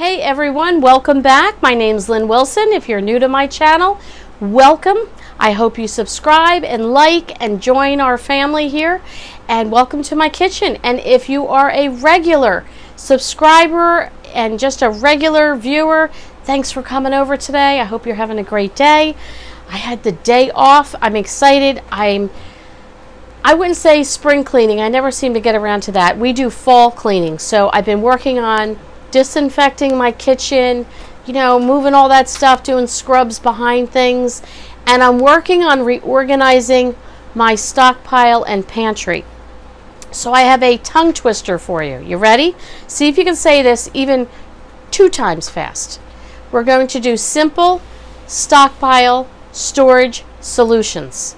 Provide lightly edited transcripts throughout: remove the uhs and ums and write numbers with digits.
Hey everyone, welcome back. My name's Lynn Wilson. If you're new to my channel, welcome. I hope you subscribe and like and join our family here, and welcome to my kitchen. And if you are a regular subscriber and just a regular viewer, thanks for coming over today. I hope you're having a great day. I had the day off. I'm excited. I wouldn't say spring cleaning. I never seem to get around to that. We do fall cleaning. So I've been working on disinfecting my kitchen, moving all that stuff, doing scrubs behind things. And I'm working on reorganizing my stockpile and pantry. So I have a tongue twister for you. You ready? See if you can say this even 2 times fast. We're going to do simple stockpile storage solutions.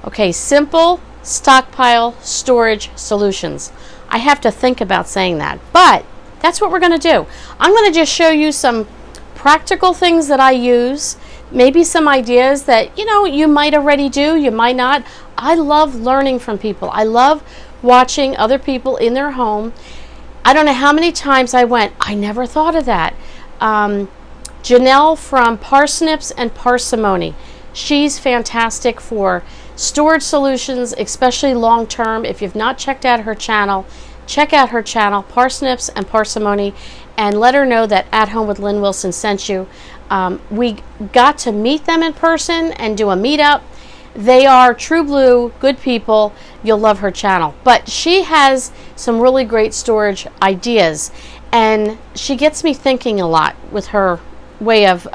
Okay, simple stockpile storage solutions. I have to think about saying that, but that's what we're going to do. I'm going to just show you some practical things that I use, maybe some ideas that you might already do, you might not. I love learning from people. I love watching other people in their home. I don't know how many times I went, I never thought of that. Janelle from Parsnips and Parsimony. She's fantastic for storage solutions, especially long term. If you've not checked out her channel, check out her channel, Parsnips and Parsimony, and let her know that At Home with Lynn Wilson sent you. We got to meet them in person and do a meetup. They are true blue, good people. You'll love her channel. But she has some really great storage ideas, and she gets me thinking a lot with her way of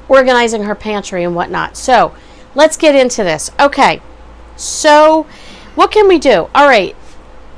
organizing her pantry and whatnot. So let's get into this. Okay, so what can we do? All right,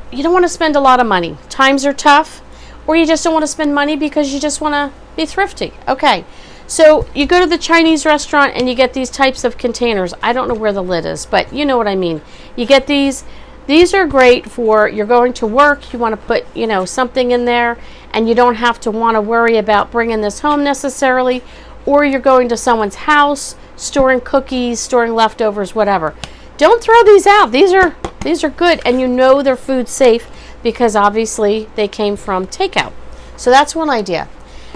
you don't want to spend a lot of money. Times are tough, or you just don't want to spend money because you just want to be thrifty. Okay, so you go to the Chinese restaurant and you get these types of containers. I don't know where the lid is, but you know what I mean. You get these. These are great for you're going to work, you want to put, something in there, and you don't have to want to worry about bringing this home necessarily, or you're going to someone's house, storing cookies, storing leftovers, whatever. Don't throw these out. These are good, and they're food safe because obviously they came from takeout. So that's one idea.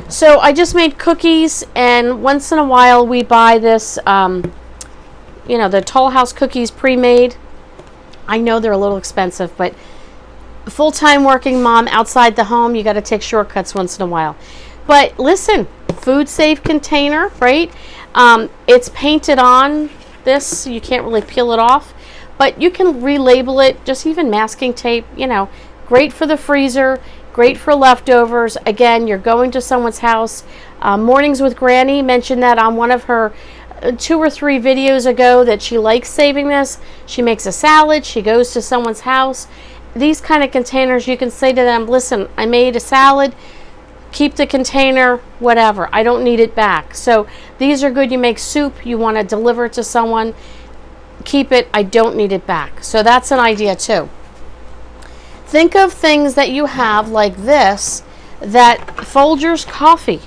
So I just made cookies, and once in a while we buy this, the Toll House cookies pre-made. I know they're a little expensive, but full-time working mom outside the home, you got to take shortcuts once in a while. But listen, food safe container, right? It's painted on this, you can't really peel it off, but you can relabel it, just even masking tape, great for the freezer, great for leftovers. Again, you're going to someone's house. Mornings with Granny mentioned that on one of her 2 or 3 videos ago that she likes saving this. She makes a salad, she goes to someone's house. These kind of containers, you can say to them, listen, I made a salad, keep the container, whatever, I don't need it back. So these are good. You make soup, you want to deliver it to someone, keep it, I don't need it back. So that's an idea too. Think of things that you have like this, that Folgers coffee.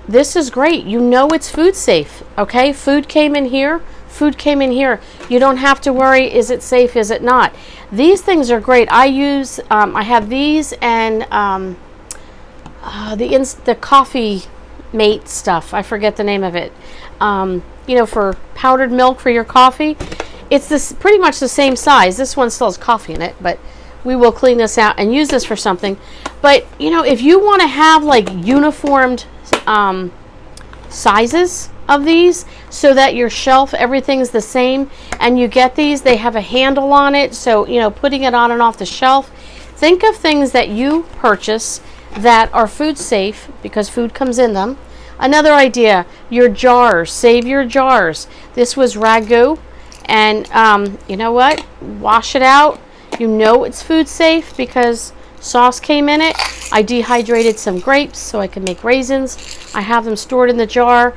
This is great. It's food safe. Okay, food came in here. You don't have to worry, is it safe, is it not? These things are great. I have these and the coffee mate stuff. I forget the name of it. For powdered milk for your coffee. It's pretty much the same size. This one still has coffee in it, but we will clean this out and use this for something. But if you want to have like uniformed sizes of these so that your shelf, everything's the same, and you get these, they have a handle on it, so putting it on and off the shelf. Think of things that you purchase that are food safe because food comes in them. Another idea, your jars. Save your jars. This was ragu, and you know what? Wash it out. It's food safe because sauce came in it. I dehydrated some grapes so I can make raisins. I have them stored in the jar.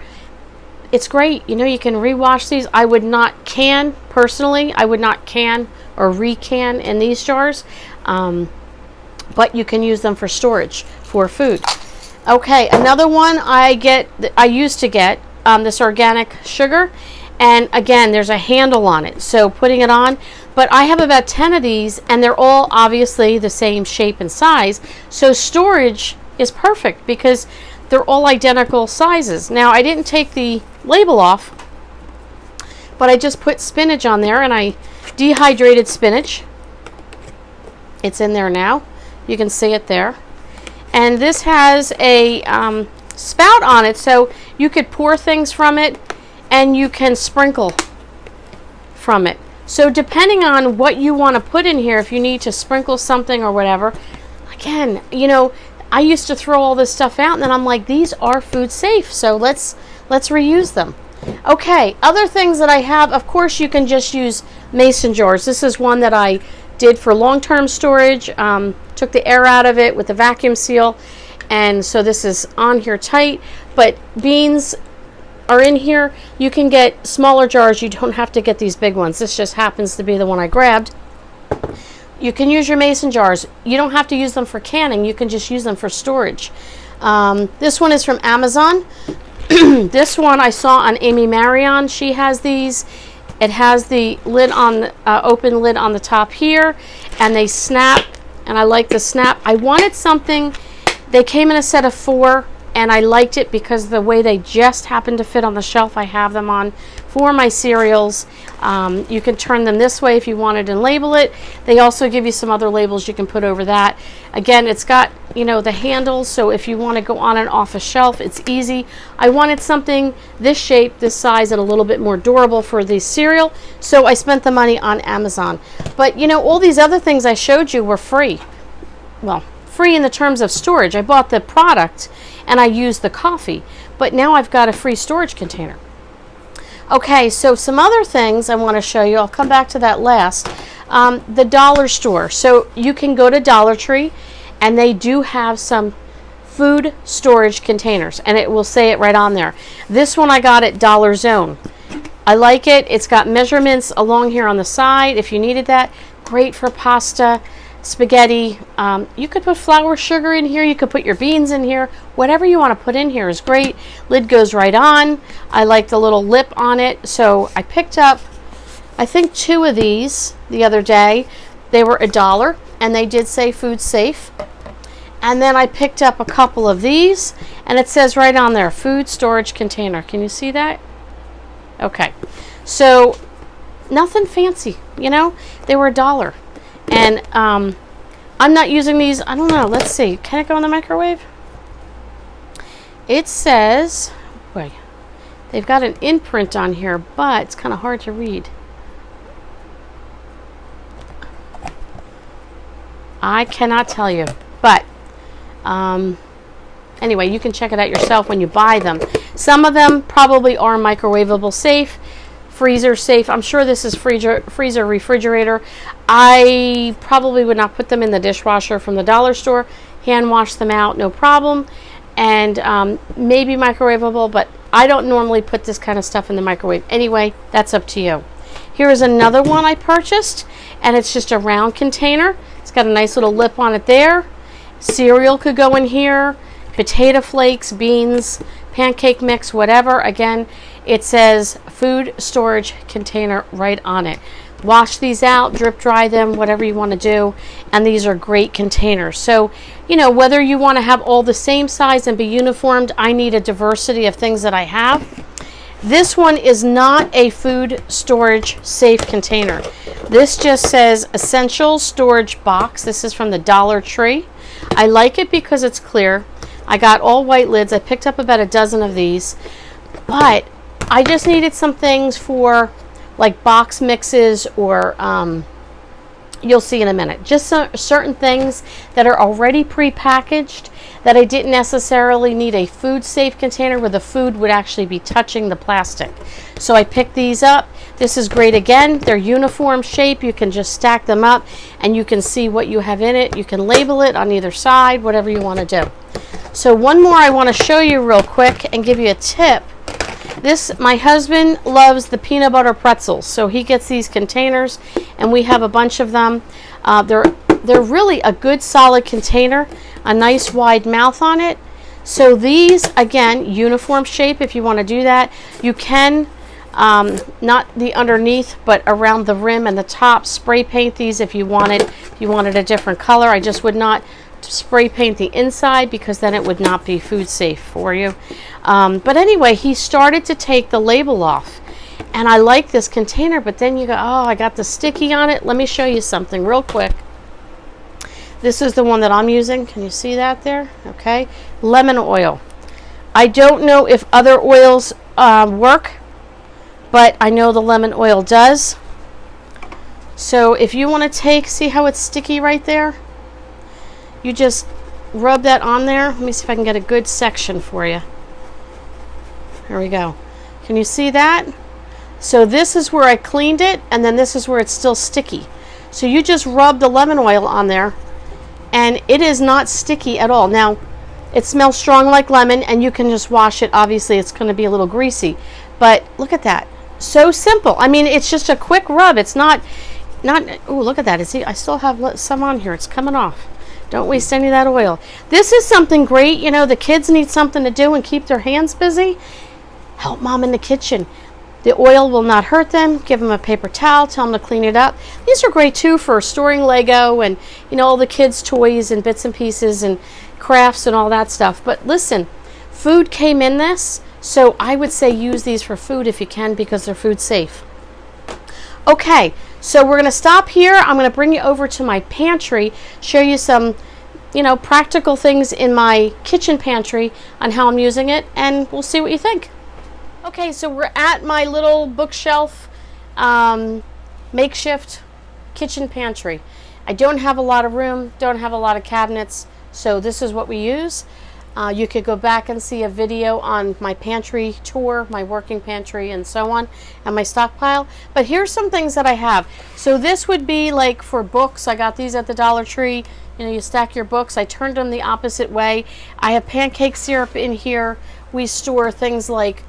It's great. You can rewash these. I would not can, personally. I would not can or recan in these jars. But you can use them for storage for food. Okay, another one I used to get this organic sugar, And again, there's a handle on it, so putting it on. But I have about 10 of these, and they're all obviously the same shape and size. So storage is perfect because they're all identical sizes. Now, I didn't take the label off, but I just put spinach on there, and I dehydrated spinach. It's in there now. You can see it there. And this has a spout on it, so you could pour things from it, and you can sprinkle from it. So depending on what you want to put in here, if you need to sprinkle something or whatever, again, you know, I used to throw all this stuff out, and then I'm like, these are food safe, so let's reuse them. Okay, other things that I have, of course, you can just use mason jars. This is one that I did for long-term storage. Took the air out of it with the vacuum seal, and so this is on here tight. But beans are in here. You can get smaller jars. You don't have to get these big ones. This just happens to be the one I grabbed. You can use your mason jars. You don't have to use them for canning. You can just use them for storage. This one is from Amazon. This one I saw on Amy Marion. She has these. It has the lid on, open lid on the top here, and they snap, and I like the snap. I wanted something, they came in a set of 4, and I liked it because the way they just happened to fit on the shelf I have them on for my cereals. You can turn them this way if you wanted and label it. They also give you some other labels you can put over that. Again, it's got, you know, the handles, so if you want to go on and off a shelf, it's easy. I wanted something this shape, this size, and a little bit more durable for the cereal, so I spent the money on Amazon. But, you know, all these other things I showed you were free. Well, free in the terms of storage. I bought the product and I used the coffee, but now I've got a free storage container. Okay, so some other things I want to show you. I'll come back to that last. The dollar store. So you can go to Dollar Tree, and they do have some food storage containers, and it will say it right on there. This one I got at Dollar Zone. I like it. It's got measurements along here on the side if you needed that. Great for pasta, spaghetti. You could put flour, sugar in here. You could put your beans in here. Whatever you want to put in here is great. Lid goes right on. I like the little lip on it. So I picked up, I think, 2 of these the other day. They were $1, and they did say food safe. And then I picked up a couple of these, and it says right on there, food storage container. Can you see that? Okay. So nothing fancy, you know. They were $1. And I'm not using these. I don't know. Let's see. Can it go in the microwave? It says, wait, they've got an imprint on here, but it's kind of hard to read. I cannot tell you. But anyway, you can check it out yourself when you buy them. Some of them probably are microwavable safe. Freezer safe. I'm sure this is freezer refrigerator. I probably would not put them in the dishwasher from the dollar store. Hand wash them out, no problem. And maybe microwavable, but I don't normally put this kind of stuff in the microwave. Anyway, that's up to you. Here is another one I purchased, and it's just a round container. It's got a nice little lip on it there. Cereal could go in here. Potato flakes, beans, pancake mix, whatever. Again, it says food storage container right on it. Wash these out, drip dry them, whatever you want to do, and these are great containers. So, you know, whether you want to have all the same size and be uniformed, I need a diversity of things that I have. This one is not a food storage safe container. This just says essential storage box. This is from the Dollar Tree. I like it because it's clear. I got all white lids. I picked up about a dozen of these, but I just needed some things for like box mixes or you'll see in a minute. Just certain things that are already pre-packaged that I didn't necessarily need a food safe container where the food would actually be touching the plastic. So I picked these up. This is great again. They're uniform shape. You can just stack them up and you can see what you have in it. You can label it on either side, whatever you want to do. So one more I want to show you real quick and give you a tip. My husband loves the peanut butter pretzels, so he gets these containers, and we have a bunch of them. They're really a good solid container, a nice wide mouth on it. So these, again, uniform shape if you want to do that. You can not the underneath, but around the rim and the top. Spray paint these if you wanted a different color. I just would not spray paint the inside because then it would not be food safe for you. But anyway, he started to take the label off. And I like this container, but then you go, oh, I got the sticky on it. Let me show you something real quick. This is the one that I'm using. Can you see that there? Okay. Lemon oil. I don't know if other oils work, but I know the lemon oil does. So if you want to take, see how it's sticky right there? You just rub that on there. Let me see if I can get a good section for you. There we go. Can you see that? So this is where I cleaned it, and then this is where it's still sticky. So you just rub the lemon oil on there, and it is not sticky at all. Now, it smells strong like lemon, and you can just wash it. Obviously, it's going to be a little greasy, but look at that. So simple. I mean, it's just a quick rub. It's not. Oh, look at that. I still have some on here. It's coming off. Don't waste any of that oil. This is something great. You know, the kids need something to do and keep their hands busy. Help mom in the kitchen. The oil will not hurt them. Give them a paper towel. Tell them to clean it up. These are great too for storing Lego and, you know, all the kids' toys and bits and pieces and crafts and all that stuff. But listen, food came in this, so I would say use these for food if you can because they're food safe. Okay, so we're going to stop here. I'm going to bring you over to my pantry, show you some, you know, practical things in my kitchen pantry on how I'm using it, and we'll see what you think. Okay, so we're at my little bookshelf makeshift kitchen pantry. I don't have a lot of room, don't have a lot of cabinets, so this is what we use. You could go back and see a video on my pantry tour, my working pantry and so on, and my stockpile. But here's some things that I have. So this would be like for books. I got these at the Dollar Tree. You know, you stack your books. I turned them the opposite way. I have pancake syrup in here. We store things like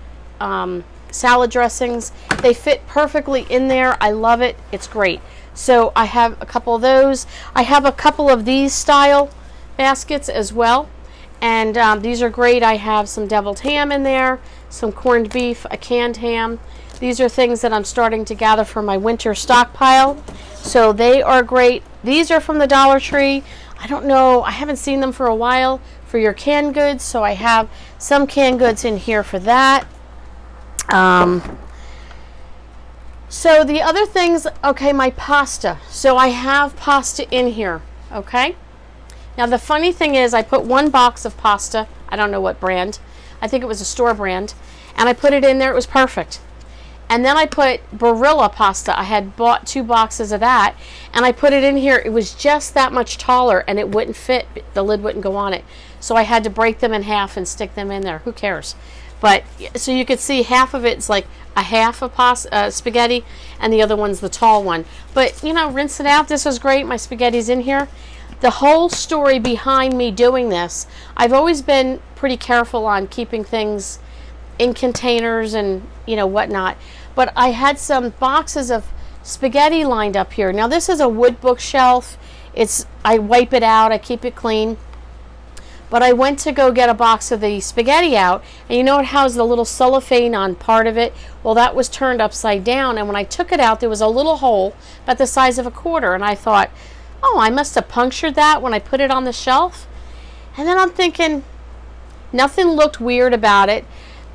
salad dressings. They fit perfectly in there. I love it. It's great. So I have a couple of those. I have a couple of these style baskets as well. And these are great. I have some deviled ham in there, some corned beef, a canned ham. These are things that I'm starting to gather for my winter stockpile. So they are great. These are from the Dollar Tree. I don't know, I haven't seen them for a while for your canned goods. So I have some canned goods in here for that. So the other things, okay, my pasta. So I have pasta in here, okay? Now the funny thing is I put one box of pasta, I don't know what brand, I think it was a store brand, and I put it in there, it was perfect. And then I put Barilla pasta, I had bought 2 boxes of that, and I put it in here, it was just that much taller and it wouldn't fit, the lid wouldn't go on it. So I had to break them in half and stick them in there, who cares? But, so you could see half of it's like a half of pasta, spaghetti, and the other one's the tall one. But, you know, rinse it out, this is great, my spaghetti's in here. The whole story behind me doing this, I've always been pretty careful on keeping things in containers and, you know, whatnot. But I had some boxes of spaghetti lined up here. Now this is a wood bookshelf. I wipe it out, I keep it clean. But I went to go get a box of the spaghetti out, and you know it has the little cellophane on part of it? Well, that was turned upside down, and when I took it out, there was a little hole about the size of a quarter, and I thought, oh, I must have punctured that when I put it on the shelf. And then I'm thinking, nothing looked weird about it.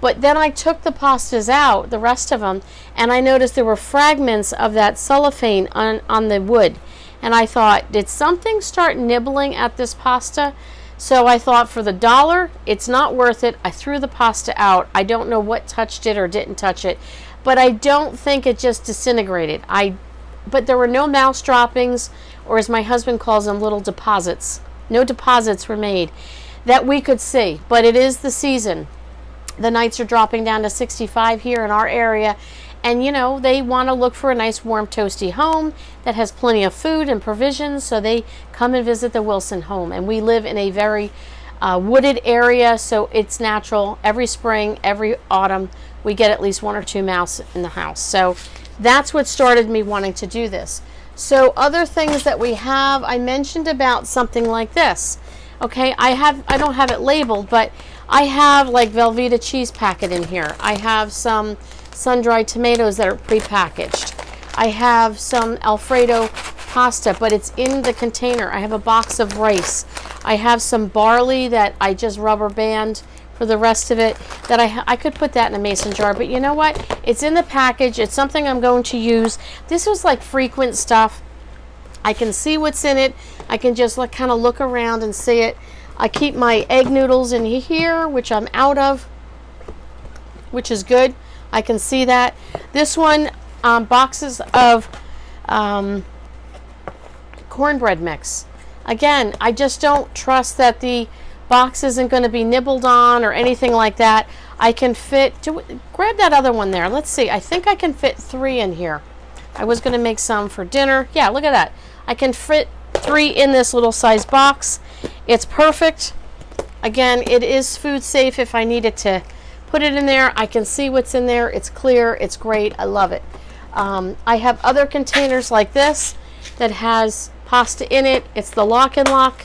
But then I took the pastas out, the rest of them, and I noticed there were fragments of that cellophane on the wood. And I thought, did something start nibbling at this pasta? So I thought for the $1, it's not worth it. I threw the pasta out. I don't know what touched it or didn't touch it. But I don't think it just disintegrated. But there were no mouse droppings, or as my husband calls them, little deposits. No deposits were made that we could see, but it is the season. The nights are dropping down to 65 here in our area, and you know, they want to look for a nice warm toasty home that has plenty of food and provisions, so they come and visit the Wilson home. And we live in a very wooded area, so it's natural. Every spring, every autumn, we get at least 1 or 2 mouse in the house. So that's what started me wanting to do this. So other things that we have, I mentioned about something like this. Okay, I don't have it labeled, but I have like Velveeta cheese packet in here. I have some sun-dried tomatoes that are prepackaged. I have some Alfredo pasta, but it's in the container. I have a box of rice. I have some barley that I just rubber band for the rest of it, that I could put that in a mason jar, but you know what? It's in the package. It's something I'm going to use. This was like frequent stuff. I can see what's in it. I can just kind of look around and see it. I keep my egg noodles in here, which I'm out of, which is good. I can see that. This one, boxes of cornbread mix. Again, I just don't trust that the box isn't going to be nibbled on or anything like that. I can fit, grab that other one there. Let's see, I think I can fit 3 in here. I was going to make some for dinner. Yeah, look at that. I can fit 3 in this little size box. It's perfect. Again, it is food safe if I needed to put it in there. I can see what's in there. It's clear. It's great. I love it. I have other containers like this that has pasta in it. It's the lock and lock.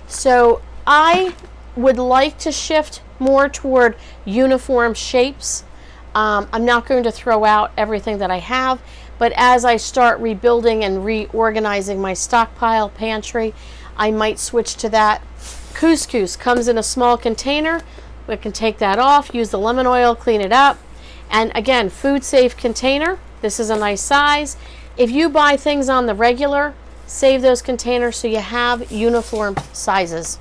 So I would like to shift more toward uniform shapes. I'm not going to throw out everything that I have, but as I start rebuilding and reorganizing my stockpile pantry, I might switch to that. Couscous comes in a small container. We can take that off, use the lemon oil, clean it up. And again, food safe container. This is a nice size. If you buy things on the regular, save those containers so you have uniform sizes.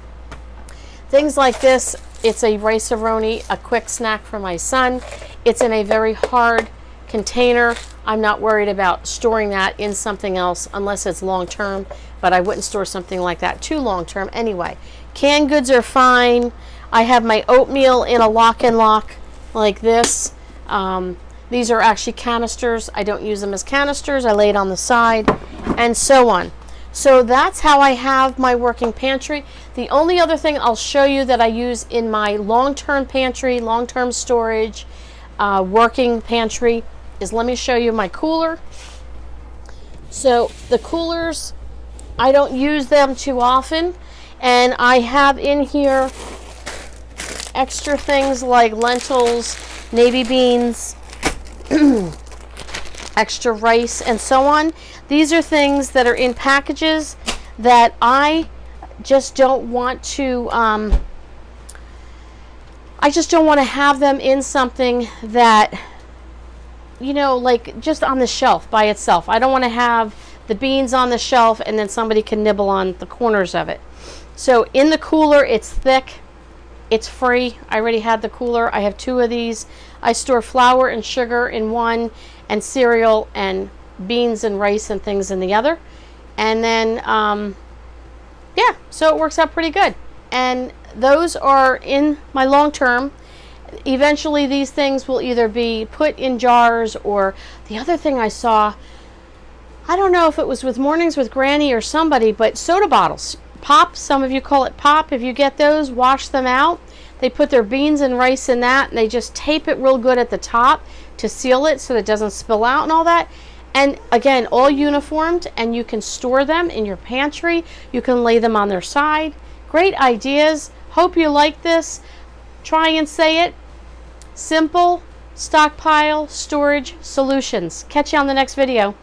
Things like this, it's a rice-a-roni, a quick snack for my son. It's in a very hard container. I'm not worried about storing that in something else unless it's long-term, but I wouldn't store something like that too long-term anyway. Canned goods are fine. I have my oatmeal in a lock and lock like this. These are actually canisters. I don't use them as canisters. I lay it on the side and so on. So that's how I have my working pantry. The only other thing I'll show you that I use in my long-term pantry, long-term storage, working pantry is, let me show you my cooler. So the coolers, I don't use them too often, and I have in here extra things like lentils, navy beans, extra rice, and so on. These are things that are in packages that I just don't want to, I just don't want to have them in something that, you know, like just on the shelf by itself. I don't want to have the beans on the shelf and then somebody can nibble on the corners of it. So in the cooler, it's thick. It's free. I already had the cooler. I have 2 of these. I store flour and sugar in one, and cereal and beans and rice and things in the other. And then, yeah, so it works out pretty good. And those are in my long term. Eventually these things will either be put in jars, or the other thing I saw, I don't know if it was with Mornings with Granny or somebody, but soda bottles. Pop, some of you call it pop. If you get those, wash them out. They put their beans and rice in that, and they just tape it real good at the top to seal it so that it doesn't spill out and all that. And again, all uniformed, and you can store them in your pantry. You can lay them on their side. Great ideas. Hope you like this. Try and say it. Simple Stockpile Storage Solutions. Catch you on the next video.